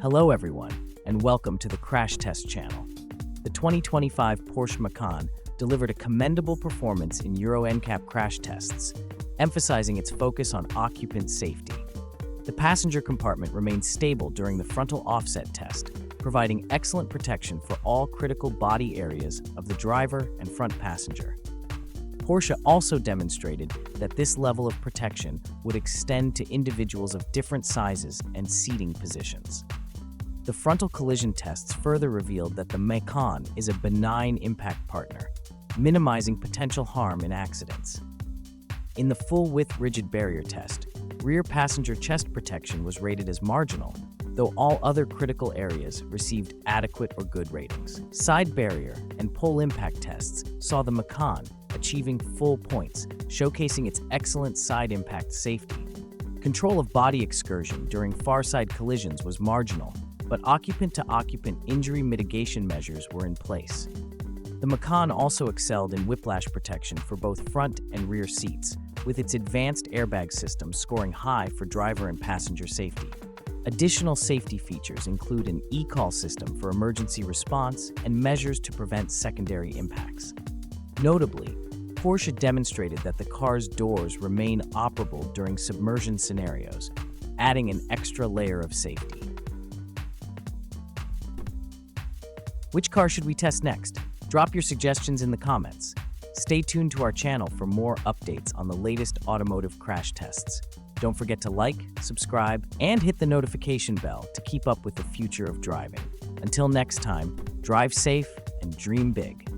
Hello everyone, and welcome to the Crash Test channel. The 2025 Porsche Macan delivered a commendable performance in Euro NCAP crash tests, emphasizing its focus on occupant safety. The passenger compartment remained stable during the frontal offset test, providing excellent protection for all critical body areas of the driver and front passenger. Porsche also demonstrated that this level of protection would extend to individuals of different sizes and seating positions. The frontal collision tests further revealed that the Macan is a benign impact partner, minimizing potential harm in accidents. In the full-width rigid barrier test, rear passenger chest protection was rated as marginal, though all other critical areas received adequate or good ratings. Side barrier and pole impact tests saw the Macan achieving full points, showcasing its excellent side impact safety. Control of body excursion during far side collisions was marginal, but occupant-to-occupant injury mitigation measures were in place. The Macan also excelled in whiplash protection for both front and rear seats, with its advanced airbag system scoring high for driver and passenger safety. Additional safety features include an e-call system for emergency response and measures to prevent secondary impacts. Notably, Porsche demonstrated that the car's doors remain operable during submersion scenarios, adding an extra layer of safety. Which car should we test next? Drop your suggestions in the comments. Stay tuned to our channel for more updates on the latest automotive crash tests. Don't forget to like, subscribe, and hit the notification bell to keep up with the future of driving. Until next time, drive safe and dream big.